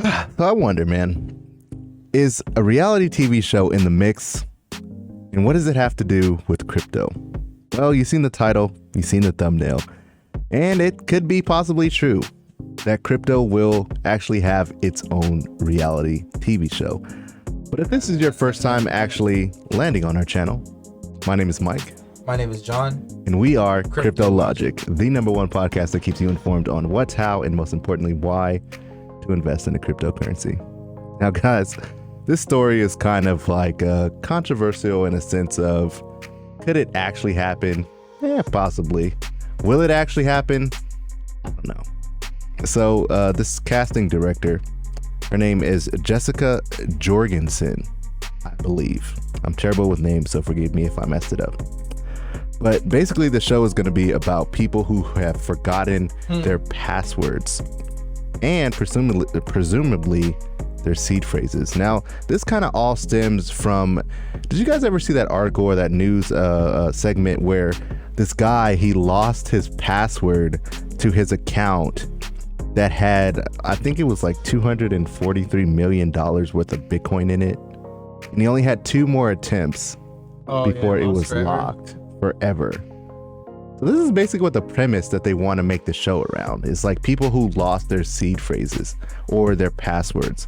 So I wonder, man, is a reality TV show in the mix? And what does it have to do with crypto? Well, you've seen the title, you've seen the thumbnail, and it could be possibly true that crypto will actually have its own reality TV show. But if this is your first time actually landing on our channel, my name is Mike. My name is John. And we are Crypto Logic, the #1 podcast that keeps you informed on what's, how, and most importantly, why to invest in a cryptocurrency. Now, guys, this story is kind of like controversial in a sense of, could it actually happen? Yeah, possibly. Will it actually happen? I don't know. So this casting director, her name is Jessica Jorgensen, I believe. I'm terrible with names, so forgive me if I messed it up. But basically the show is going to be about people who have forgotten their passwords and presumably their seed phrases. Now, this kind of all stems from, did you guys ever see that article or that news segment where this guy, he lost his password to his account that had, I think it was like $243 million worth of Bitcoin in it. And he only had 2 more attempts before it was locked forever. So this is basically what the premise that they want to make the show around is, like people who lost their seed phrases or their passwords.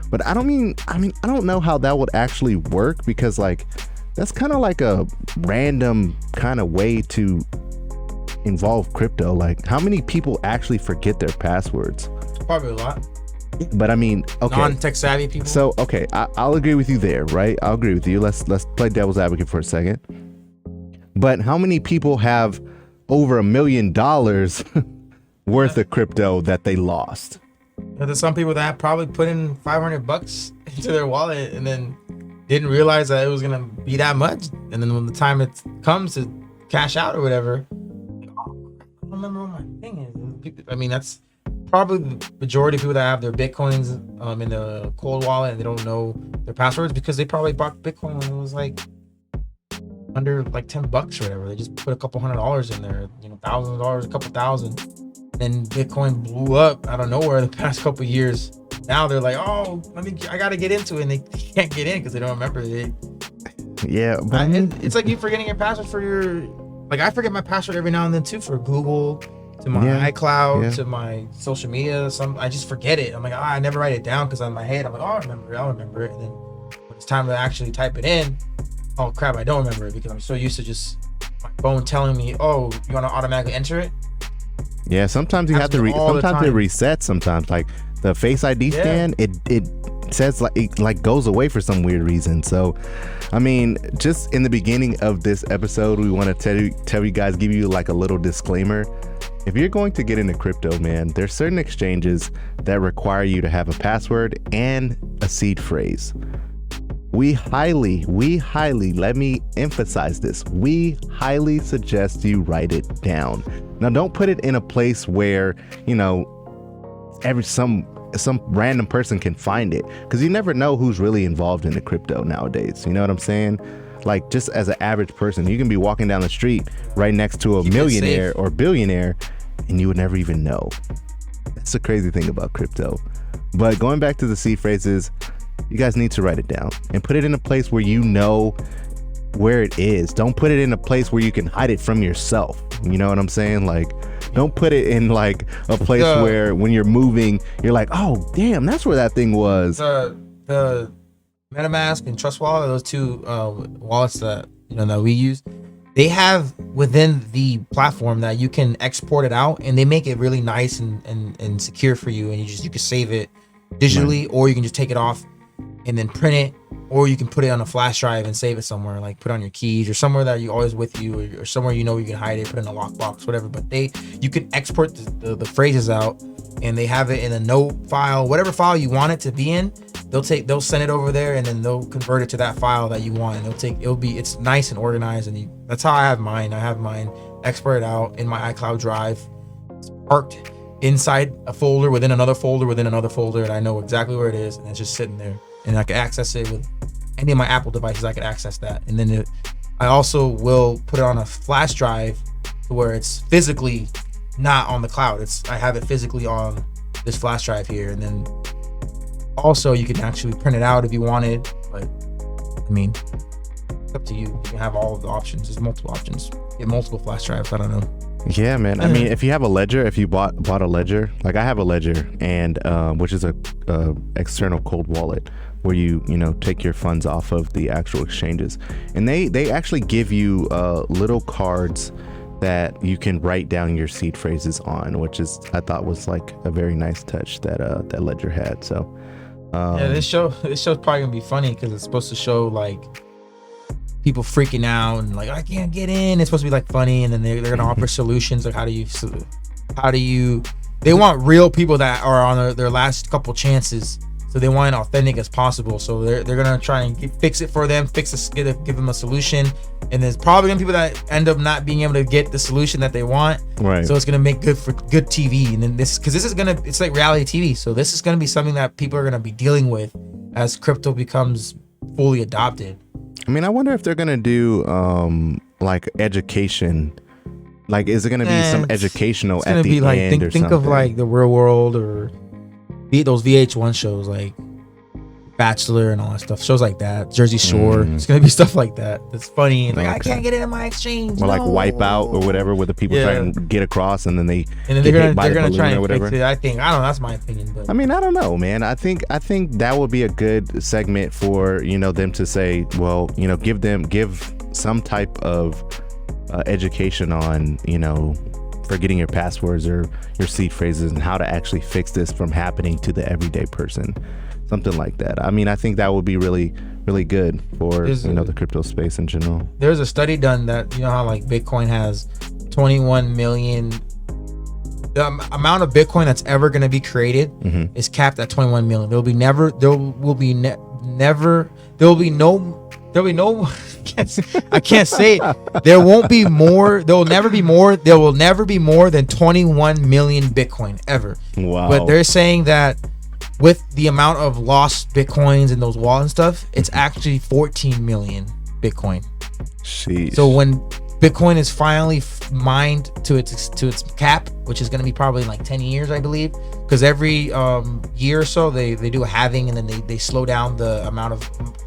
But I don't know how that would actually work, because like that's kind of like a random kind of way to involve crypto. Like, how many people actually forget their passwords? Probably a lot. But I mean, okay, non-tech savvy people. So okay, I'll agree with you there, right? I'll agree with you. Let's play devil's advocate for a second. But how many people have over $1 million worth of crypto that they lost? There's some people that probably put in $500 into their wallet and then didn't realize that it was gonna be that much. And then when the time it comes to cash out or whatever, I don't remember what my thing is. I mean, that's probably the majority of people that have their Bitcoins in the cold wallet and they don't know their passwords because they probably bought Bitcoin when it was like under like $10 or whatever. They just put a couple $100 in there, $1,000, a couple thousand. Then Bitcoin blew up out of nowhere the past couple years. Now they're like, oh, I gotta get into it, and they can't get in because they don't remember it. Yeah, but it's like you forgetting your password for your, like I forget my password every now and then too, for Google, to my iCloud, to my social media. I just forget it. I'm like, I never write it down because in my head I'm like, oh, I'll remember it. And then when it's time to actually type it in, oh crap, I don't remember it because I'm so used to just my phone telling me, oh, you want to automatically enter it. Yeah, sometimes you have to sometimes it resets. Sometimes, like the Face ID scan, it says like it goes away for some weird reason. So, I mean, just in the beginning of this episode, we want to tell you guys, give you like a little disclaimer. If you're going to get into crypto, man, there's certain exchanges that require you to have a password and a seed phrase. We highly, let me emphasize this, we highly suggest you write it down. Now, don't put it in a place where, some random person can find it, because you never know who's really involved in the crypto nowadays. You know what I'm saying? Like, just as an average person, you can be walking down the street right next to a millionaire or billionaire, and you would never even know. That's the crazy thing about crypto. But going back to the seed phrases, you guys need to write it down and put it in a place where you know where it is. Don't put it in a place where you can hide it from yourself. You know what I'm saying? Like, don't put it in like a place where when you're moving, you're like, oh, damn, that's where that thing was. The MetaMask and Trust Wallet, those two wallets that that we use, they have within the platform that you can export it out, and they make it really nice and secure for you. And you can save it digitally, or you can just take it off and then print it, or you can put it on a flash drive and save it somewhere, like put on your keys or somewhere that you always with you, or somewhere you can hide it, put it in a lockbox, whatever. But you can export the phrases out, and they have it in a note file, whatever file you want it to be in. They'll send it over there, and then they'll convert it to that file that you want. And it's nice and organized, and that's how I have mine. I have mine exported out in my iCloud drive. It's parked inside a folder within another folder within another folder, and I know exactly where it is, and it's just sitting there. And I can access it with any of my Apple devices. I can access that, and then I also will put it on a flash drive to where it's physically not on the cloud. I have it physically on this flash drive here, and then Also, you can actually print it out if you wanted, but I mean, it's up to you. You can have all of the options. There's multiple options. Get multiple flash drives. I don't know. Yeah, man. I mean, if you have a ledger, if you bought a ledger, like I have a ledger, and which is a external cold wallet where you take your funds off of the actual exchanges, and they actually give you little cards that you can write down your seed phrases on, which is I thought was like a very nice touch that that ledger had. So yeah, this show's probably gonna be funny because it's supposed to show like people freaking out and like I can't get in. It's supposed to be like funny, and then they're gonna offer solutions like how do you they want real people that are on their last couple chances, so they want it authentic as possible. So they're gonna try and fix it for them, give them a solution, and there's probably gonna be people that end up not being able to get the solution that they want. Right. So it's gonna make good for good TV, and then it's like reality TV. So this is gonna be something that people are gonna be dealing with as crypto becomes fully adopted. I mean, I wonder if they're gonna do like education. Like, is it gonna be some educational it's at gonna the be like, end or think something? of like the Real World or those VH1 shows like Bachelor and all that stuff. Shows like that, Jersey Shore. It's gonna be stuff like that. That's funny. And like I can't get into my exchange. Or like Wipeout or whatever, where the people try and get across and then they're gonna try and fix it. I don't know. That's my opinion. But I mean, I don't know, man. I think that would be a good segment for them to say, well, give some type of education on forgetting your passwords or your seed phrases and how to actually fix this from happening to the everyday person, something like that. I mean, I think that would be really, really good for the crypto space in general. There's a study done that how like Bitcoin has 21 million. The amount of Bitcoin that's ever going to be created is capped at 21 million. There will be no I can't say it. There won't be more. There will never be more. There will never be more than 21 million Bitcoin ever. Wow. But they're saying that with the amount of lost Bitcoins and those wallets and stuff, it's actually 14 million Bitcoin. Sheesh. So when Bitcoin is finally mined to its cap, which is going to be probably in like 10 years, I believe, because every year or so they do a halving and then they slow down the amount of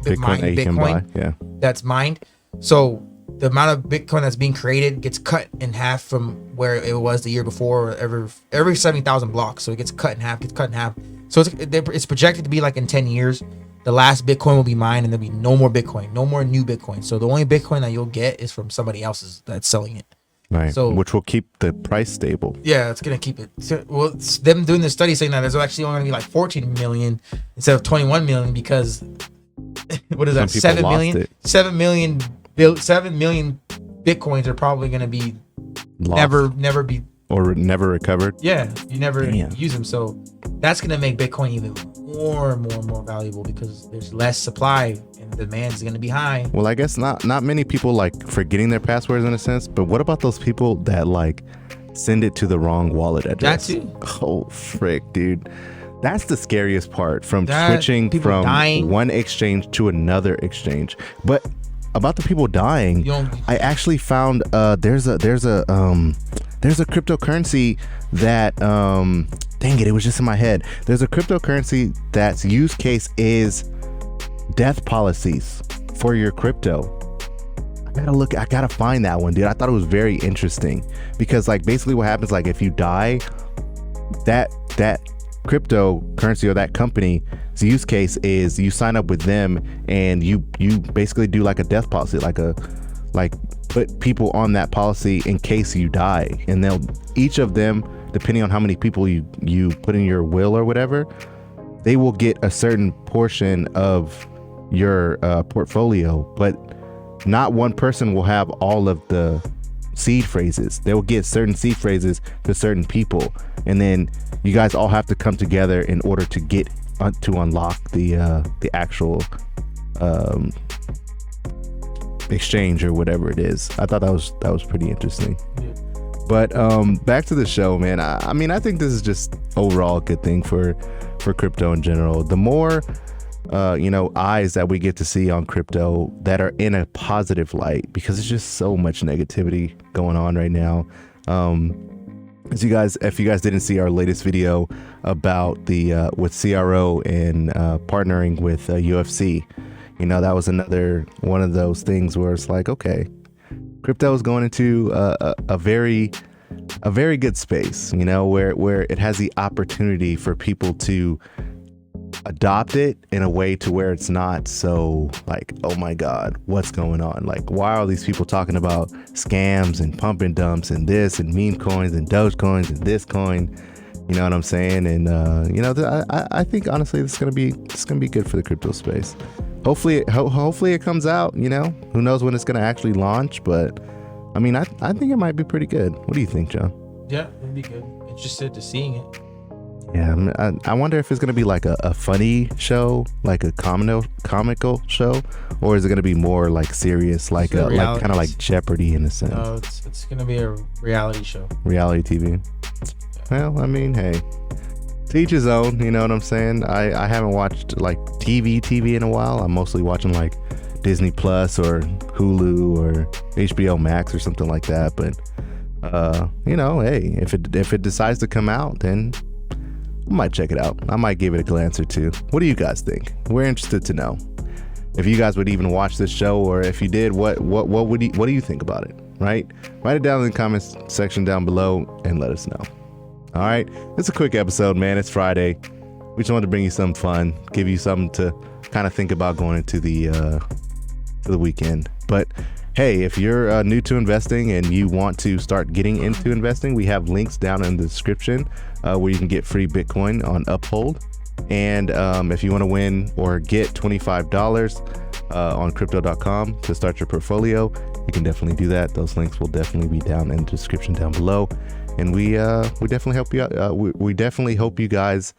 Bitcoin that's mined. So the amount of Bitcoin that's being created gets cut in half from where it was the year before, or every 70,000 blocks. So it gets cut in half. So it's projected to be like in 10 years, the last Bitcoin will be mined and there'll be no more Bitcoin, no more new Bitcoin. So the only Bitcoin that you'll get is from somebody else's that's selling it. Right. So, which will keep the price stable. Yeah, it's going to keep it. So, well, it's them doing the study saying that there's actually only going to be like 14 million instead of 21 million because what is that? 7 million? 7 million Bitcoins are probably going to be never be or never recovered. Yeah, you never use them. So that's going to make Bitcoin even more and more valuable because there's less supply and demand is going to be high. Well, I guess not many people like forgetting their passwords in a sense, but what about those people that like send it to the wrong wallet address? That too. Oh, frick, dude. That's the scariest part from switching from one exchange to another exchange. But about the people dying, I actually found there's a cryptocurrency that dang it was just in my head. There's a cryptocurrency that's use case is death policies for your crypto. I gotta find that one, dude. I thought it was very interesting because like basically what happens, like if you die, that cryptocurrency or that company's use case is you sign up with them and you basically do like a death policy, like put people on that policy in case you die, and they'll each of them, depending on how many people you put in your will or whatever, they will get a certain portion of your portfolio, but not one person will have all of the seed phrases. They will get certain seed phrases to certain people, and then you guys all have to come together in order to get to unlock the actual exchange or whatever it is. I thought that was pretty interesting. Yeah. But back to the show, man. I mean, I think this is just overall a good thing for crypto in general. The more eyes that we get to see on crypto that are in a positive light, because there's just so much negativity going on right now. As you guys, if you guys didn't see our latest video about the with CRO and partnering with UFC, you know, that was another one of those things where it's like, okay, crypto is going into a very good space, you know, where it has the opportunity for people to adopt it in a way to where it's not so like, oh my God, what's going on? Like, why are these people talking about scams and pump and dumps and this and meme coins and Doge coins and this coin? You know what I'm saying? And you know, I think honestly, this is gonna be good for the crypto space. Hopefully it comes out. You know, who knows when it's gonna actually launch? But I mean, I think it might be pretty good. What do you think, John? Yeah, it'd be good. Interested to seeing it. Yeah, I wonder if it's gonna be like a funny show, like a comical show, or is it gonna be more like serious, like kind of like Jeopardy in a sense? No, it's gonna be a reality show. Reality TV. Well, I mean, hey, to each his own. You know what I'm saying? I haven't watched like TV in a while. I'm mostly watching like Disney Plus or Hulu or HBO Max or something like that. But you know, hey, if it decides to come out, then I might check it out. I might give it a glance or two. What do you guys think? We're interested to know if you guys would even watch this show, or if you did, what do you think about it? Right? Write it down in the comments section down below and let us know. All right, it's a quick episode, man. It's Friday. We just wanted to bring you some fun, give you something to kind of think about going into the weekend. But hey, if you're new to investing and you want to start getting into investing, we have links down in the description where you can get free Bitcoin on Uphold. And if you want to win or get $25 on crypto.com to start your portfolio, you can definitely do that. Those links will definitely be down in the description down below. And we definitely help you out. We definitely hope you guys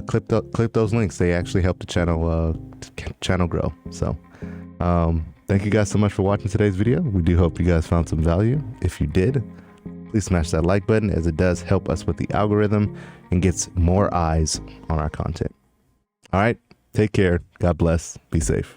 clip those links. They actually help the channel grow. So thank you guys so much for watching today's video. We do hope you guys found some value. If you did, please smash that like button, as it does help us with the algorithm and gets more eyes on our content. All right, take care. God bless. Be safe.